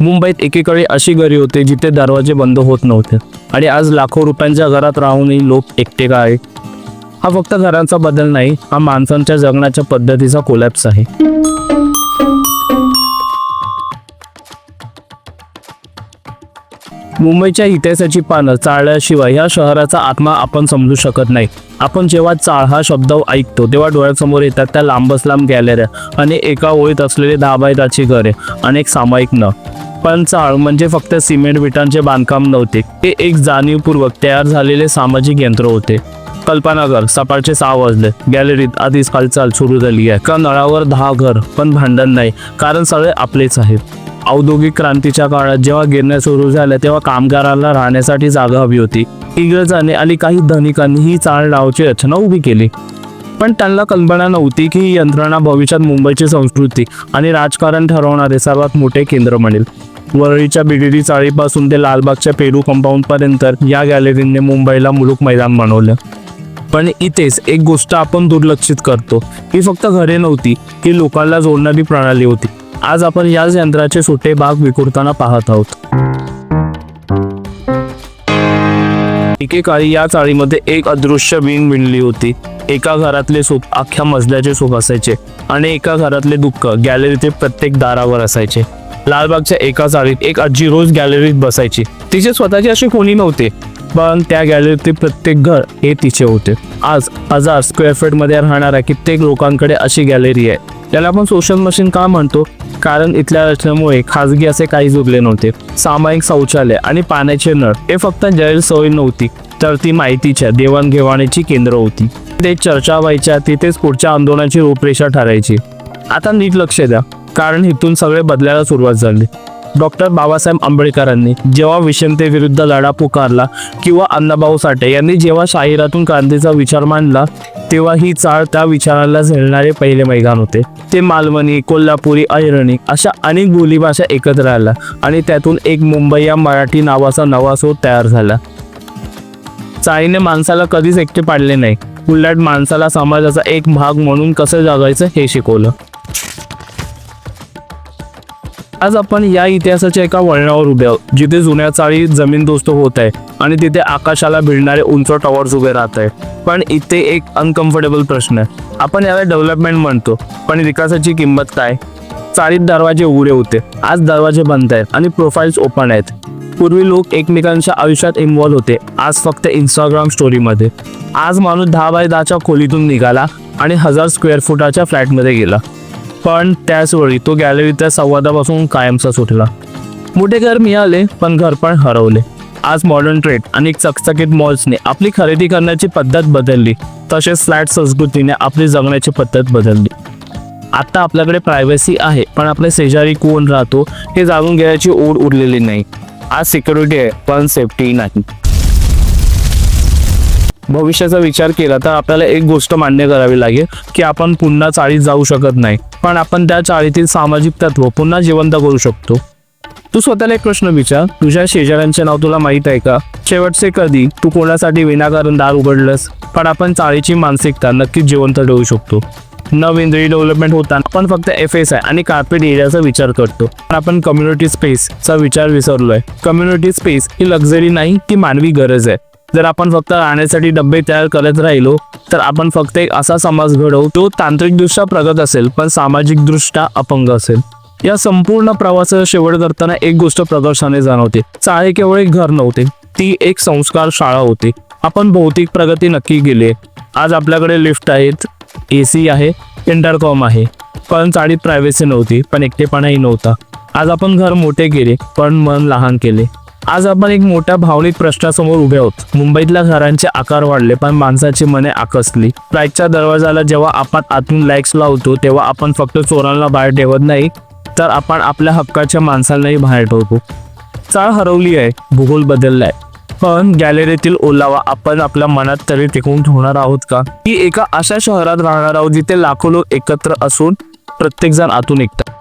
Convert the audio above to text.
मुंबईत एकेकाळी अशी घरे होती जिथे दरवाजे बंद होत नव्हते आणि आज लाखो रुपयांच्या घरात राहूनही लोक एकटे का आहे? हा फक्त घरांचा बदल नाही, हा माणसांच्या जगण्याच्या पद्धतीचा कोलॅप्स आहे. मुंबईच्या इतिहासाची पानं चाळल्याशिवाय या शहराचा आत्मा आपण समजू शकत नाही. आपण जेव्हा चाळ हा शब्द ऐकतो तेव्हा डोळ्यासमोर येतात त्या लांबच लांब गॅलऱ्या आणि एका ओळीत असलेले 10 बाय 10ची घरे आणि एक सामायिक न. पण चाळ म्हणजे फक्त सिमेंट विटांचे बांधकाम नव्हते, ते एक जाणीवपूर्वक तयार झालेले सामाजिक यंत्र होते. कल्पना कर, सकाळचे 6 वाजले, गॅलरीत आधीच हालचाल सुरू झाली आहे. का नळावर 10 घर पण भांडण नाही, कारण सगळे आपलेच आहेत. औद्योगिक क्रांतीच्या काळात जेव्हा गिरण्या सुरू झाल्या तेव्हा कामगारांना राहण्यासाठी जागा हवी होती. इंग्रजांनी आणि काही धनिकांनी ही चाळ नावाची रचना उभी केली. पण त्यांना कल्पना नव्हती की ही यंत्रणा भविष्यात मुंबईची संस्कृती आणि राजकारण ठरवणारे सर्वात मोठे केंद्र बनेल. वरळीच्या बीडीडी चाळीपासून ते लालबागच्या पेरू कंपाऊंड पर्यंत या गॅलरीने मुंबईला मुलूक मैदान बनवलं. पण इथेच एक गोष्ट आपण दुर्लक्षित करतो, ही फक्त घरे नव्हती, ही लोकांना जोडणारी प्रणाली होती. आज आपण याच यंत्राचे सुटे भाग विखुरताना पाहत आहोत. एकेकाळी या चाळीमध्ये एक अदृश्य वीण विणली होती. एका घरातले सुख अख्ख्या मजल्याचे सुख असायचे आणि एका घरातले दुःख गॅलरीचे प्रत्येक दारावर असायचे. लालबागच्या एका चाळीत एक आजी रोज गॅलरीत बसायची. तिचे स्वतःचे असे कोणी नव्हते, पण त्या गॅलरीतले प्रत्येक घर हे तिचे होते. आज 1000 स्क्वेअर फीट मध्ये राहणाऱ्या कित्येक लोकांकडे अशी गॅलरी आहे. त्याला आपण सोशल मशीन का म्हणतो? कारण इथल्या रचनेमुळे खाजगी असे काहीच उरले नव्हते. सामायिक शौचालय आणि पाण्याचे नळ हे फक्त गैरसोय नव्हती, तर ती माहितीच्या देवाणघेवाणीची केंद्र होती. ते चर्चा व्हायच्या, तिथेच पुढच्या आंदोलनाची रूपरेषा ठरायची. आता नीट लक्ष द्या, कारण इथून सगळे बदलायला सुरुवात झाली. डॉक्टर बाबासाहेब आंबेडकरांनी जेव्हा विषमतेविरुद्ध लढा पुकारला किंवा अण्णाभाऊ साठे यांनी जेव्हा शाहिरातून क्रांतीचा विचार मांडला, तेव्हा ही चाळ त्या विचाराला झेलणारे पहिले मैदान होते. ते मालवणी, कोल्हापुरी, अहिरणी अशा अनेक बोलीभाषा एकत्र आल्या आणि त्यातून एक मुंबई या मराठी नावाचा नवा शोध तयार झाला. चाळीने माणसाला कधीच एकटे पाडले नाही, उलट माणसाला समाजाचा एक भाग म्हणून कसं जगायचं हे शिकवलं. आज आपण या इतिहासाच्या एका वळणावर उभे आहोत, जिथे जुन्या चाळी जमीनदोस्त होत आहे आणि तिथे आकाशाला भिडणारे उंच टॉवर्स उभे राहत आहे. पण इथे एक अनकम्फर्टेबल प्रश्न आहे. आपण याला डेव्हलपमेंट म्हणतो, पण विकासाची किंमत काय? चाळीत दरवाजे उघडे होते, आज दरवाजे बंद आहेत आणि प्रोफाईल्स ओपन आहेत. पूर्वी लोक एकमेकांच्या आयुष्यात इन्व्हॉल्व होते, आज फक्त इंस्टाग्राम स्टोरीमध्ये. आज माणूस 10 बाय 10च्या खोलीतून निघाला आणि 1000 स्क्वेअर फुटाच्या फ्लॅटमध्ये गेला, पण त्याच वेळी तो गॅलरीच्या संवादापासून कायमचा सुटला. मोठे घर मिळाले, पण घर पण हरवले. आज मॉडर्न ट्रेड आणि चकचकीत मॉल्सने आपली खरेदी करण्याची पद्धत बदलली, तसेच फ्लॅट संस्कृतीने आपली जगण्याची पद्धत बदलली. आता आपल्याकडे प्रायव्हसी आहे, पण आपल्या शेजारी कोण राहतो हे जाणून घेण्याची ओढ उरलेली नाही. आज सिक्युरिटी आहे, पण सेफ्टी नाही. भविष्याचा विचार केला तर आपल्याला एक गोष्ट मान्य करावी लागेल की आपण पुन्हा चाळीत जाऊ शकत नाही, पण आपण त्या चाळीतील सामाजिक तत्व पुन्हा जिवंत करू शकतो. तू स्वतःला एक प्रश्न विचार, तुझ्या शेजाऱ्यांचे नाव तुला माहित आहे का? शेवटचे कधी तू कोणासाठी विनाकारण दार उघडलंस? पण आपण चाळीची मानसिकता नक्कीच जिवंत ठेवू शकतो. नवीन रिडेव्हलपमेंट होताना आपण फक्त FSI आणि कार्पेट एरियाचा विचार करतो, पण आपण कम्युनिटी स्पेसचा विचार विसरलोय. कम्युनिटी स्पेस ही लक्झरी नाही, ती मानवी गरज आहे. जर आपण फक्त राहण्यासाठी डबे तयार करत राहिलो तर आपण फक्त एक असा समाज घडवू जो तांत्रिकदृष्ट्या प्रगत असेल पण सामाजिकदृष्ट्या अपंग असेल. या संपूर्ण प्रवासाचा शेवट करताना एक गोष्ट प्रकर्षाने जाणवते, चाळी केवळ एक घर नव्हते, ती एक संस्कार शाळा होती. आपण भौतिक प्रगती नक्की केली. आज आपल्याकडे लिफ्ट आहेत, AC आहे, इंटरकॉम आहे, पण चाळीत प्रायव्हसी नव्हती, पण एकटेपणाही नव्हता. आज आपण घर मोठे केले, पण मन लहान केले. आज आपण एक मोठ्या भावनिक प्रश्नासमोर उभे आहोत. मुंबईतल्या घरांचे आकार वाढले, पण माणसाची मने आकसली. फ्लॅटच्या दरवाजाला जेव्हा आपण आतून लाईक्स लावतो, तेव्हा आपण फक्त चोरांना बाहेर ठेवत नाही, तर आपण आपल्या हक्काच्या माणसांनाही बाहेर ठेवतो. चाळ हरवली आहे, भूगोल बदललाय, पण गॅलरीतील ओलावा आपण आपल्या मनात तरी टिकवून ठेवणार आहोत का? ही एका अशा शहरात राहणार आहोत जिथे लाखो लोक एकत्र असून प्रत्येक जण आतून एकटा.